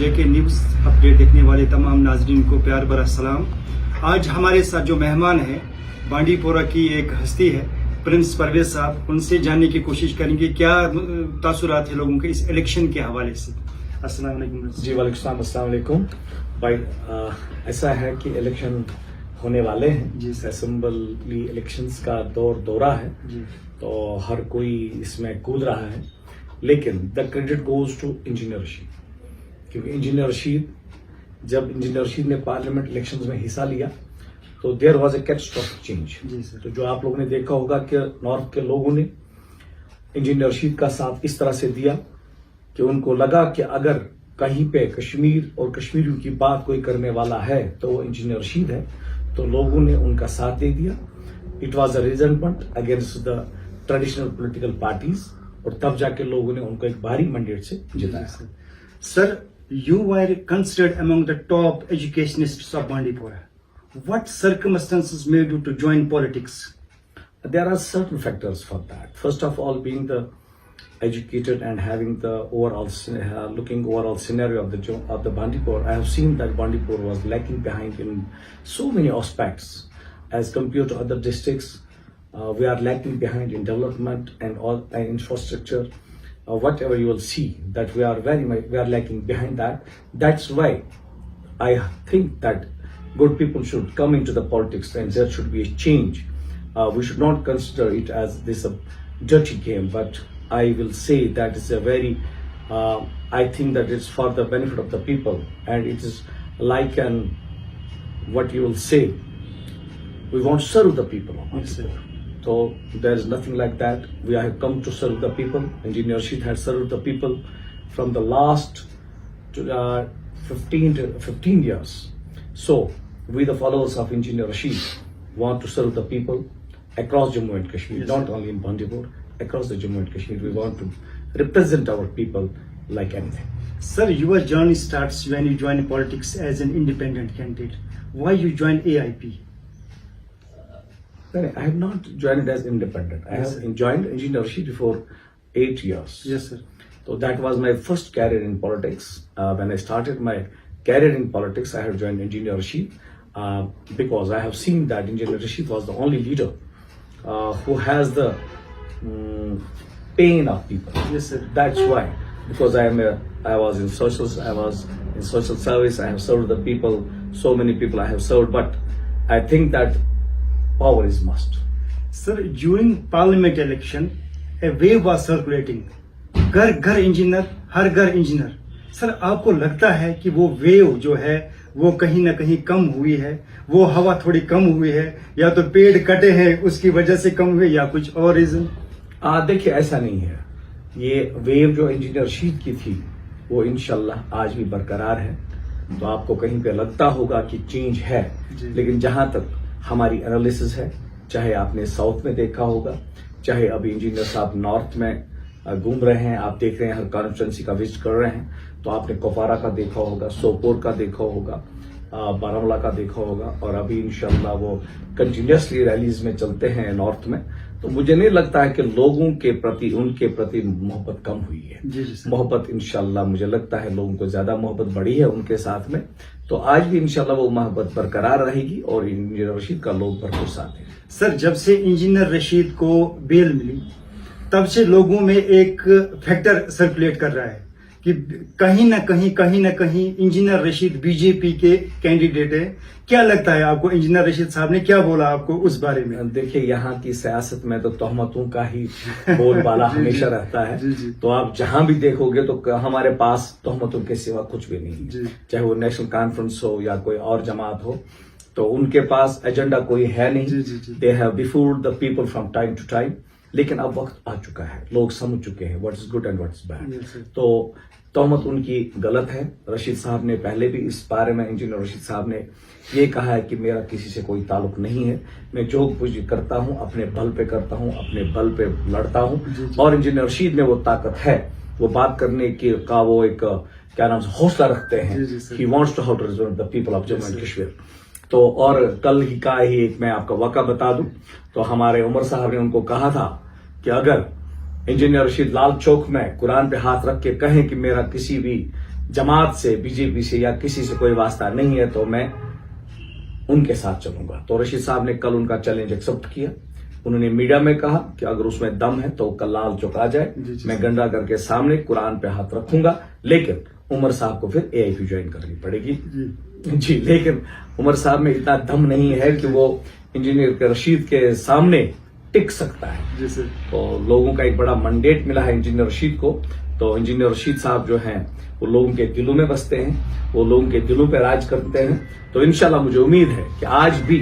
JK news update देखने वाले तमाम नाजरीन को प्यार भरा सलाम। आज हमारे साथ जो मेहमान है बांडीपोरा की एक हस्ती है प्रिंस परवेज साहब, उनसे जानने की कोशिश करेंगे क्या तासुरात है लोगों के इस इलेक्शन के हवाले से। अस्सलाम वालेकुम। जी वालेकुम अस्सलाम वालेकुम भाई। ऐसा है कि इलेक्शन होने वाले हैं जी सर। असेंबली इलेक्शंस का दौरा है जी तो हर कोई इसमें कूद रहा है, लेकिन the credit goes to engineer Rashid, क्योंकि इंजीनियर रशीद ने पार्लियामेंट इलेक्शंस में हिस्सा लिया तो there was a catastrophic change. जी सर। तो जो आप लोगों ने देखा होगा कि नॉर्थ के लोगों ने इंजीनियर रशीद का साथ इस तरह से दिया कि उनको लगा कि अगर कहीं पे कश्मीर और कश्मीरियों की बात कोई करने वाला है तो वो इंजीनियर रशीद है, तो लोगों ने उनका साथ दे दिया। It was a resentment against the traditional political parties, और तब जाके लोगों ने उनको एक भारी मैंडेट से जिताया। Sir, you were considered among the top educationists of Bandipora. What circumstances made you to join politics? There are certain factors for that. First of all, being the educated and having the looking overall scenario of the Bandipur, I have seen that Bandipur was lacking behind in so many aspects as compared to other districts. We are lacking behind in development and all infrastructure. Whatever you will see, that we are lacking behind that. That's why I think that good people should come into the politics and there should be a change. We should not consider it as this a dirty game, but I will say that it's a very, I think that it's for the benefit of the people, and it is like what you will say, we want to serve the people. Yes, sir. So there is nothing like that. We have come to serve the people. Engineer Rashid has served the people from the last 15 years. So we, the followers of Engineer Rashid, want to serve the people across Jammu and Kashmir, Yes, not sir. only in Bandipur, across the Jammu and Kashmir. We want to represent our people like anything. Sir, your journey starts when you join politics as an independent candidate. Why you joined AIP? I have not joined as independent. I Yes, have sir. joined Engineer Rashid for 8 years. Yes, sir. So that was my first career in politics. When I started my career in politics, I had joined Engineer Rashid because I have seen that Engineer Rashid was the only leader who has the pain of people. Yes, sir. That's why, because I was in social service. I have served the people. So many people I have served, but I think that power is must. Sir, during parliament election, a wave was circulating. घर घर engineer, हर घर engineer. Sir, आपको लगता है कि वो wave जो है वो कहीं ना कहीं कम हुई है, वो हवा थोड़ी कम हुई है, या तो पेड़ कटे हैं उसकी वजह से कम हुई, या कुछ और रीजन? देखिए, ऐसा नहीं है। ये वेव जो इंजीनियर रशीद की थी वो इंशाल्लाह आज भी बरकरार है। तो आपको कहीं पे लगता होगा कि चेंज है, लेकिन जहां तक हमारी एनालिसिस है, चाहे आपने साउथ में देखा होगा, चाहे अभी इंजीनियर साहब नॉर्थ में घूम रहे हैं, आप देख रहे हैं, हर कॉन्स्टिट्यूंसी का विजिट कर रहे हैं, तो आपने कुपवारा का देखा होगा, सोपोर का देखा होगा, बारामूला का देखा होगा, और अभी इंशाल्लाह वो कंटिन्यूसली रैलीज में चलते हैं नॉर्थ में। तो मुझे नहीं लगता है कि लोगों के प्रति, उनके प्रति मोहब्बत कम हुई है। जी जी सर। मोहब्बत इंशाल्लाह मुझे लगता है लोगों को ज्यादा मोहब्बत बढ़ी है उनके साथ में। तो आज भी इंशाल्लाह वो मोहब्बत बरकरार रहेगी और इंजीनियर रशीद का लोग भरपूर साथ है। सर, जब से इंजीनियर रशीद को बेल मिली तब से लोगों में एक फैक्टर सर्कुलेट कर रहा है कि कहीं ना कहीं इंजीनियर रशीद बीजेपी के कैंडिडेट है। क्या लगता है आपको, इंजीनियर रशीद साहब ने क्या बोला आपको उस बारे में? देखिए, यहाँ की सियासत में तो तोहमतों का ही बोलबाला हमेशा रहता है। जी। तो आप जहां भी देखोगे तो हमारे पास तोहमतों के सिवा कुछ भी नहीं जी। है। चाहे वो नेशनल कॉन्फ्रेंस हो या कोई और जमात हो, तो उनके पास एजेंडा कोई है नहीं। They have befooled the people from time to time. लेकिन अब वक्त आ चुका है, लोग समझ चुके हैं what is good and what is bad. तो तोहमत उनकी गलत है। रशीद साहब ने पहले भी इस बारे में, इंजीनियर रशीद साहब ने ये कहा है कि मेरा किसी से कोई ताल्लुक नहीं है, मैं जो कुछ करता हूं अपने बल पे करता हूं, अपने बल पे लड़ता हूं। और इंजीनियर रशीद में वो ताकत है, वो बात करने का वो एक क्या नाम से हौसला रखते हैं। He wants to how to represent the people of Jammu and Kashmir. तो और कल ही का ही एक मैं आपका वाक़ा बता दूं, तो हमारे उमर साहब ने उनको कहा था कि अगर इंजीनियर रशीद लाल चौक में कुरान पे हाथ रख के कहें कि मेरा किसी भी जमात से, बीजेपी से या किसी से कोई वास्ता नहीं है तो मैं उनके साथ चलूंगा। तो रशीद साहब ने कल उनका चैलेंज एक्सेप्ट किया। उन्होंने मीडिया में कहा कि अगर उसमें दम है तो कल लाल चौक आ जाए, मैं गंडा करके सामने कुरान पे हाथ रखूंगा, लेकिन उमर साहब को फिर एआईपी ज्वाइन करनी पड़ेगी। जी, लेकिन उमर साहब में इतना दम नहीं है कि वो इंजीनियर के रशीद के सामने टिक सकता है। जी सर। तो लोगों का एक बड़ा मैंडेट मिला है इंजीनियर रशीद को। तो इंजीनियर रशीद साहब जो हैं वो लोगों के दिलों में बसते हैं, वो लोगों के दिलों पे राज करते हैं। तो इंशाल्लाह मुझे उम्मीद है कि आज भी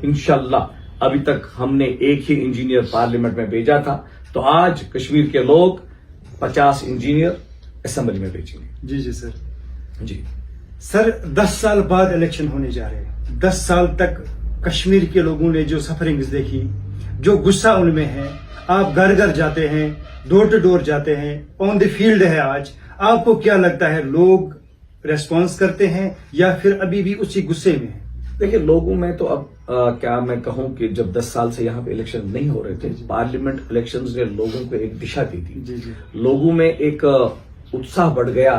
इंशाल्लाह, अभी तक हमने एक ही इंजीनियर पार्लियामेंट में भेजा था, तो आज कश्मीर के लोग 50 इंजीनियर असेंबली में भेजेंगे। जी जी सर। जी सर, 10 साल बाद इलेक्शन होने जा रहे हैं। 10 साल तक कश्मीर के लोगों ने जो सफरिंग्स देखी, जो गुस्सा उनमें है, आप घर घर जाते हैं, डोर टू डोर जाते हैं, ऑन द फील्ड है आज, आपको क्या लगता है, लोग रेस्पॉन्स करते हैं या फिर अभी भी उसी गुस्से में है? देखिए, लोगों में तो अब क्या मैं कहूं कि जब 10 साल से यहाँ पे इलेक्शन नहीं हो रहे थे, पार्लियामेंट इलेक्शंस ने लोगों को एक दिशा दी थी। जी जी। लोगों में एक उत्साह बढ़ गया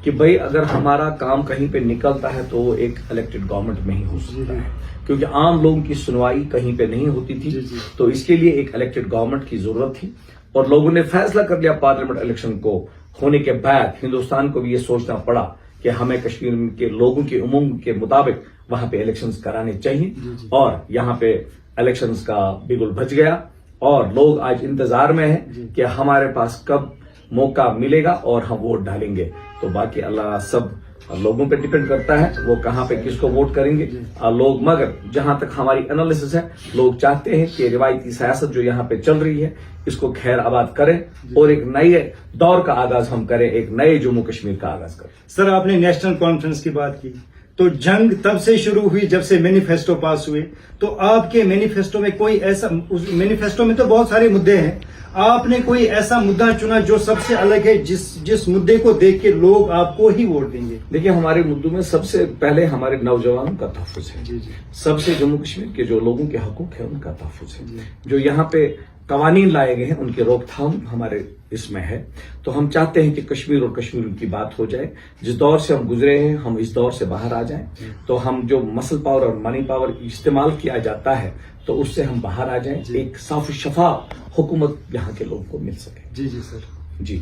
कि भाई अगर हमारा काम कहीं पे निकलता है तो वो एक इलेक्टेड गवर्नमेंट में ही हो सकता है, क्योंकि आम लोगों की सुनवाई कहीं पे नहीं होती थी। तो इसके लिए एक इलेक्टेड गवर्नमेंट की जरूरत थी और लोगों ने फैसला कर लिया पार्लियामेंट इलेक्शन को होने के बाद हिंदुस्तान को भी ये सोचना पड़ा कि हमें कश्मीर के लोगों की उमंग के मुताबिक वहां पे इलेक्शंस कराने चाहिए। और यहाँ पे इलेक्शंस का बिगुल बज गया और लोग आज इंतजार में हैं कि हमारे पास कब मौका मिलेगा और हम वोट डालेंगे। तो बाकी अल्लाह सब लोगों पे डिपेंड करता है, वो कहाँ पे किसको वोट करेंगे लोग। मगर जहां तक हमारी एनालिसिस है, लोग चाहते हैं कि रिवायती सियासत जो यहाँ पे चल रही है इसको खैर आबाद करें और एक नए दौर का आगाज हम करें, एक नए जम्मू कश्मीर का आगाज करें। सर, आपने नेशनल कॉन्फ्रेंस की बात की, तो जंग तब से शुरू हुई जब से मैनिफेस्टो पास हुए। तो आपके मैनिफेस्टो में कोई ऐसा, उस मैनिफेस्टो में तो बहुत सारे मुद्दे हैं, आपने कोई ऐसा मुद्दा चुना जो सबसे अलग है, जिस मुद्दे को देख के लोग आपको ही वोट देंगे? देखिए, हमारे मुद्दों में सबसे पहले हमारे नौजवानों का तहफ्फुज़ है। जी जी। सबसे जम्मू कश्मीर के जो लोगों के हकूक है उनका तहफ्फुज़ है। जो यहाँ पे कवानीन लाए गए हैं उनकी रोकथाम हमारे इसमें है। तो हम चाहते हैं कि कश्मीर और कश्मीर की बात हो जाए। जिस दौर से हम गुजरे हैं हम इस दौर से बाहर आ जाएं। तो हम जो मसल पावर और मनी पावर इस्तेमाल किया जाता है तो उससे हम बाहर आ जाएं, एक साफ शफाफ हुकूमत यहाँ के लोगों को मिल सके। जी जी सर। जी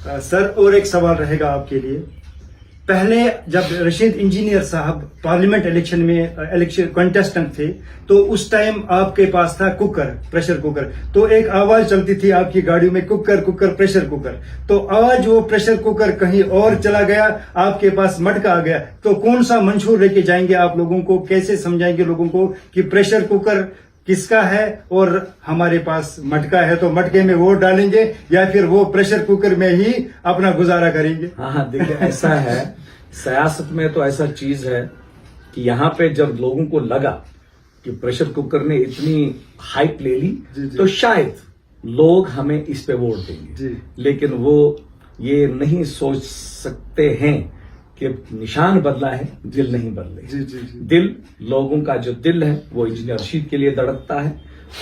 सर, और एक सवाल रहेगा आपके लिए। पहले जब रशीद इंजीनियर साहब पार्लियामेंट इलेक्शन में इलेक्शन कंटेस्टेंट थे तो उस टाइम आपके पास था कुकर, प्रेशर कुकर। तो एक आवाज चलती थी आपकी गाड़ियों में, कुकर कुकर प्रेशर कुकर। तो आज वो प्रेशर कुकर कहीं और चला गया, आपके पास मटका आ गया। तो कौन सा मंशूर लेके जाएंगे आप लोगों को, कैसे समझाएंगे लोगों को कि प्रेशर कुकर किसका है और हमारे पास मटका है, तो मटके में वोट डालेंगे या फिर वो प्रेशर कुकर में ही अपना गुजारा करेंगे? हाँ, देखिए ऐसा है, सियासत में तो ऐसा चीज है कि यहाँ पे जब लोगों को लगा कि प्रेशर कुकर ने इतनी हाइप ले ली तो शायद लोग हमें इस पे वोट देंगे। लेकिन वो ये नहीं सोच सकते हैं कि निशान बदला है, दिल नहीं बदले। दिल, लोगों का जो दिल है वो इंजीनियर रशीद के लिए धड़कता है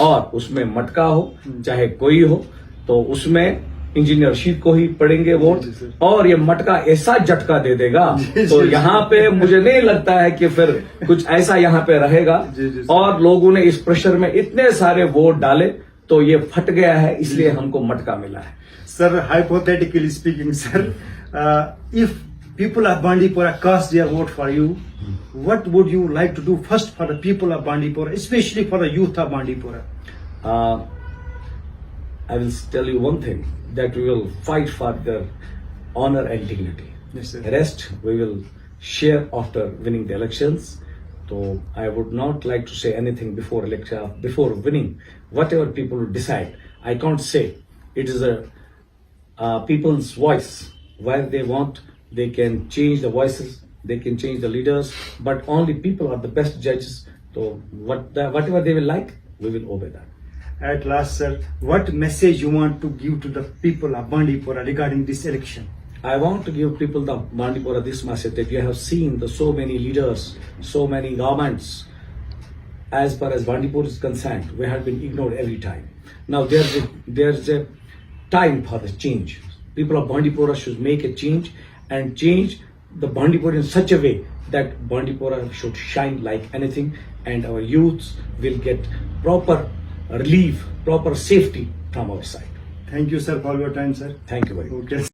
और उसमें मटका हो चाहे कोई हो तो उसमें इंजीनियर रशीद को ही पड़ेंगे वोट और ये मटका ऐसा झटका दे देगा तो यहाँ पे मुझे नहीं लगता है कि फिर कुछ ऐसा यहाँ पे रहेगा। और लोगों ने इस प्रेशर में इतने सारे वोट डाले तो ये फट गया है, इसलिए हमको मटका मिला है। Sir, hypothetically speaking sir, if people of Bandipora cast their vote for you, what would you like to do first for the people of Bandipora, especially for the youth of Bandipora? I will tell you one thing, that we will fight for their honor and dignity. Yes, sir. The rest we will share after winning the elections. So I would not like to say anything before election, before winning. Whatever people decide, I can't say. It is a people's voice. Where they want, they can change the voices, they can change the leaders, but only people are the best judges. So whatever they will like, we will obey that. At last, sir, what message you want to give to the people of Bandipora regarding this election? I want to give people the Bandipora this message, that you have seen the so many leaders, so many governments. As far as Bandipora is concerned, we have been ignored every time. Now there's a time for the change. People of Bandipora should make a change and change the Bandipur in such a way that Bandipora should shine like anything, and our youths will get proper relief, proper safety from our side. Thank you, sir, for your time, sir. Thank you very much. Okay.